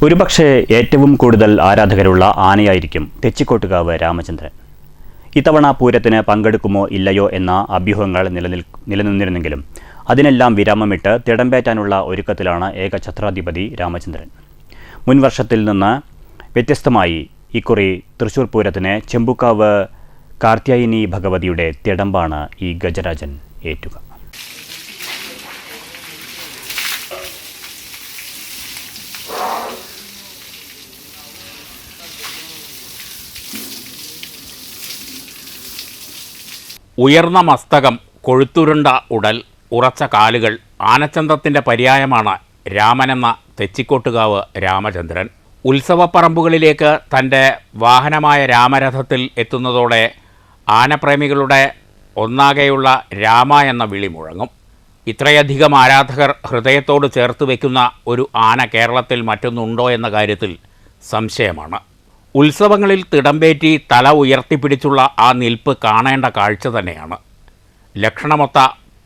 ഒരുപക്ഷെ ഏറ്റവും കൂടുതൽ ആരാധകരുള്ള ആനയായിരിക്കും തെച്ചിക്കോട്ടുകാവ് രാമചന്ദ്രൻ. ഇത്തവണ പൂരത്തിന് പങ്കെടുക്കുമോ ഇല്ലയോ എന്ന അഭ്യൂഹങ്ങൾ നിലനിന്നിരുന്നെങ്കിലും അതിനെല്ലാം വിരാമമിട്ട് തിടമ്പേറ്റാനുള്ള ഒരുക്കത്തിലാണ് ഏകഛത്രാധിപതി രാമചന്ദ്രൻ. മുൻവർഷത്തിൽ നിന്ന് വ്യത്യസ്തമായി ഇക്കുറി തൃശൂർ പൂരത്തിന് ചെമ്പുക്കാവ് കാർത്യായനി ഭഗവതിയുടെ തിടമ്പാണ് ഈ ഗജരാജൻ ഏറ്റുക. ഉയർന്ന മസ്തകം, കൊഴുത്തുരുണ്ട ഉടൽ, ഉറച്ച കാലുകൾ, ആനച്ചന്തത്തിൻ്റെ പര്യായമാണ് രാമനെന്ന തെച്ചിക്കോട്ടുകാവ് രാമചന്ദ്രൻ. ഉത്സവപ്പറമ്പുകളിലേക്ക് തൻ്റെ വാഹനമായ രാമരഥത്തിൽ എത്തുന്നതോടെ ആനപ്രേമികളുടെ ഒന്നാകെയുള്ള രാമ എന്ന വിളി മുഴങ്ങും. ഇത്രയധികം ആരാധകർ ഹൃദയത്തോട് ചേർത്ത് വയ്ക്കുന്ന ഒരു ആന കേരളത്തിൽ മറ്റൊന്നുണ്ടോ എന്ന കാര്യത്തിൽ സംശയമാണ്. ഉത്സവങ്ങളിൽ തിടമ്പേറ്റി തല ഉയർത്തിപ്പിടിച്ചുള്ള ആ നിൽപ്പ് കാണേണ്ട കാഴ്ച തന്നെയാണ്. ലക്ഷണമൊത്ത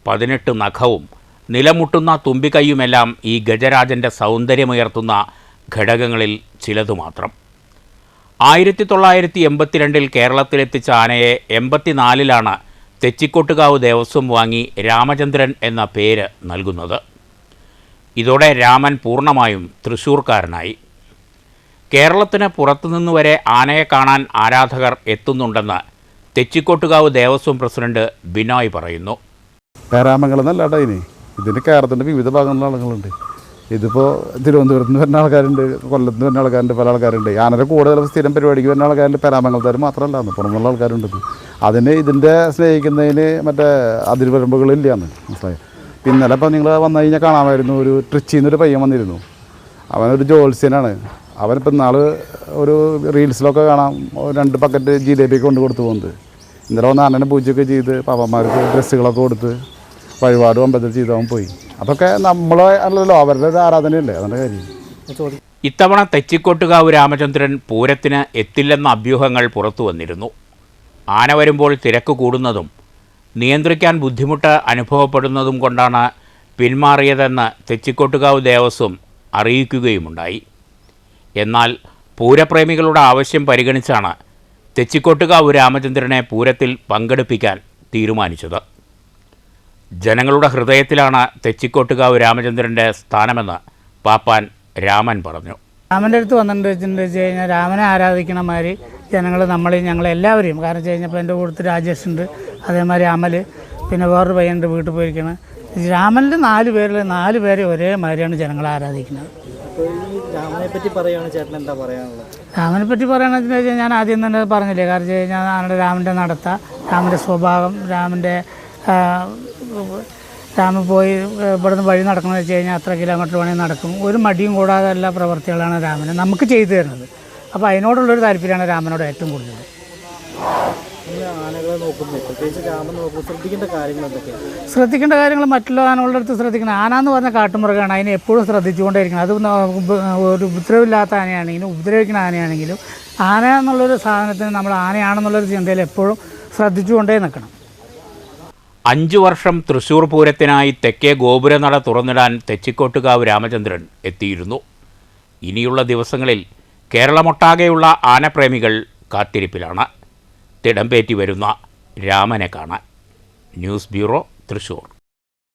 18 നഖവും നിലമുട്ടുന്ന തുമ്പിക്കൈയുമെല്ലാം ഈ ഗജരാജൻ്റെ സൗന്ദര്യമുയർത്തുന്ന ഘടകങ്ങളിൽ ചിലതു മാത്രം. 1982 കേരളത്തിലെത്തിച്ച ആനയെ 84 തെച്ചിക്കോട്ടുകാവ് ദേവസ്വം വാങ്ങി രാമചന്ദ്രൻ എന്ന പേര് നൽകുന്നത്. ഇതോടെ രാമൻ പൂർണ്ണമായും തൃശ്ശൂർക്കാരനായി. കേരളത്തിന് പുറത്തുനിന്നുവരെ ആനയെ കാണാൻ ആരാധകർ എത്തുന്നുണ്ടെന്ന് തെച്ചിക്കോട്ടുകാവ് ദേവസ്വം പ്രസിഡന്റ് ബിനോയ് പറയുന്നു. പേരാമംഗലം എന്നല്ലാട്ടോ ഇതിൻ്റെ കേരളത്തിൻ്റെ വിവിധ ഭാഗങ്ങളിലുള്ള ആളുകളുണ്ട്. ഇതിപ്പോൾ തിരുവനന്തപുരത്ത് നിന്ന് വരുന്ന ആൾക്കാരുണ്ട്, കൊല്ലത്ത് നിന്ന് വരുന്ന ആൾക്കാരുണ്ട്, പല ആൾക്കാരുണ്ട്. ആനയുടെ കൂടുതൽ സ്ഥിരം പരിപാടിക്ക് വരുന്ന ആൾക്കാരുണ്ട്. പേരാമംഗലത്താർ മാത്രമല്ല, പുറമെന്നുള്ള ആൾക്കാരുണ്ട്. അതിന് ഇതിൻ്റെ സ്നേഹിക്കുന്നതിന് മറ്റേ അതിർവരമ്പുകളില്ലാന്ന് മനസ്സിലായി. ഇന്നലെ ഇപ്പോൾ നിങ്ങൾ വന്നു കഴിഞ്ഞാൽ കാണാമായിരുന്നു, ഒരു ട്രിച്ചിയിൽ നിന്നൊരു പയ്യൻ വന്നിരുന്നു. അവനൊരു ജോത്സ്യനാണ്. അവനിപ്പോൾ നാളെ ഒരു റീൽസിലൊക്കെ കാണാം 2 പക്കറ്റ് ജിലേബിയൊക്കെ കൊണ്ട് കൊടുത്തു പോകുന്നത്. ഇന്നലെ വന്ന് ആനനെ പൂജയൊക്കെ ചെയ്ത് പാപ്പന്മാർക്ക് ഡ്രസ്സുകളൊക്കെ കൊടുത്ത് വഴിപാട് അമ്പലത്തിൽ ചെയ്തവൻ പോയി. അതൊക്കെ നമ്മളെ അല്ലല്ലോ, അവരുടെ ഒരു ആരാധനയല്ലേ, അതിൻ്റെ കാര്യം. ഇത്തവണ തെച്ചിക്കോട്ടുകാവ് രാമചന്ദ്രൻ പൂരത്തിന് എത്തില്ലെന്ന അഭ്യൂഹങ്ങൾ പുറത്തു വന്നിരുന്നു. ആന വരുമ്പോൾ തിരക്ക് കൂടുന്നതും നിയന്ത്രിക്കാൻ ബുദ്ധിമുട്ട് അനുഭവപ്പെടുന്നതും കൊണ്ടാണ് പിന്മാറിയതെന്ന് തെച്ചിക്കോട്ടുകാവ് ദേവസ്വം അറിയിക്കുകയുമുണ്ടായി. എന്നാൽ പൂരപ്രേമികളുടെ ആവശ്യം പരിഗണിച്ചാണ് തെച്ചിക്കോട്ടുകാവ് രാമചന്ദ്രനെ പൂരത്തിൽ പങ്കെടുപ്പിക്കാൻ തീരുമാനിച്ചത്. ജനങ്ങളുടെ ഹൃദയത്തിലാണ് തെച്ചിക്കോട്ടുകാവ് രാമചന്ദ്രൻ്റെ സ്ഥാനമെന്ന് പാപ്പാൻ രാമൻ പറഞ്ഞു. രാമൻ്റെ അടുത്ത് വന്നിട്ടുണ്ട് വെച്ച് കഴിഞ്ഞാൽ രാമനെ ആരാധിക്കണ മാതിരി ജനങ്ങൾ ഞങ്ങളെല്ലാവരെയും, കാരണം വെച്ച് കഴിഞ്ഞപ്പോൾ എൻ്റെ കൂട്ടത്തിൽ രാജേഷ് ഉണ്ട്, അതേമാതിരി അമൽ, പിന്നെ വേറൊരു പയ്യനുണ്ട് വീട്ടിൽ പോയിരിക്കണം. രാമനിൽ 4 പേരെ ഒരേ മാതിരിയാണ് ജനങ്ങൾ ആരാധിക്കുന്നത്. രാമനെ പറ്റി പറയുകയാണ് ചേട്ടൻ എന്താ പറയാനുള്ളത്? രാമനെ പറ്റി പറയുകയാണെന്ന് വെച്ച് കഴിഞ്ഞാൽ ഞാൻ ആദ്യം തന്നെ പറഞ്ഞില്ലേ, കാരണം വെച്ച് കഴിഞ്ഞാൽ രാമൻ്റെ നടത്ത, രാമൻ്റെ സ്വഭാവം, രാമൻ പോയി ഇവിടുന്ന് വഴി നടക്കണമെന്ന് വെച്ച് കഴിഞ്ഞാൽ അത്ര കിലോമീറ്റർ വേണമെങ്കിൽ നടക്കും. ഒരു മടിയും കൂടാതെ എല്ലാ പ്രവർത്തികളാണ് രാമന് നമുക്ക് ചെയ്തു തരുന്നത്. അപ്പോൾ അതിനോടുള്ളൊരു താല്പര്യമാണ് രാമനോട് ഏറ്റവും കൂടുതൽ. ആനകളെ നോക്കുമ്പോൾ പ്രത്യേകിച്ച് രാമൻ നോക്കുമ്പോൾ ശ്രദ്ധിക്കേണ്ട കാര്യങ്ങൾ മറ്റുള്ള ആനകളുടെ അടുത്ത് ശ്രദ്ധിക്കണം. ആന എന്ന് പറഞ്ഞാൽ കാട്ടുമൃഗമാണ്, അതിനെ എപ്പോഴും ശ്രദ്ധിച്ചുകൊണ്ടേയിരിക്കണം. അത് ഒരു ഉപദ്രവമില്ലാത്ത ആനയാണെങ്കിലും ഉപദ്രവിക്കുന്ന ആനയാണെങ്കിലും ആന എന്നുള്ളൊരു സാധനത്തിന് നമ്മൾ ആനയാണെന്നുള്ളൊരു ചിന്തയിൽ എപ്പോഴും ശ്രദ്ധിച്ചുകൊണ്ടേ നിൽക്കണം. 5 വർഷം തൃശ്ശൂർ പൂരത്തിനായി തെക്കേ ഗോപുരനട തുറന്നിടാൻ തെച്ചിക്കോട്ടുകാവ് രാമചന്ദ്രൻ എത്തിയിരുന്നു. ഇനിയുള്ള ദിവസങ്ങളിൽ കേരളമൊട്ടാകെയുള്ള ആനപ്രേമികൾ കാത്തിരിപ്പിലാണ് തിടമ്പേറ്റി വരുന്ന രാമനെ കാണാൻ. News bureau, Thrissur.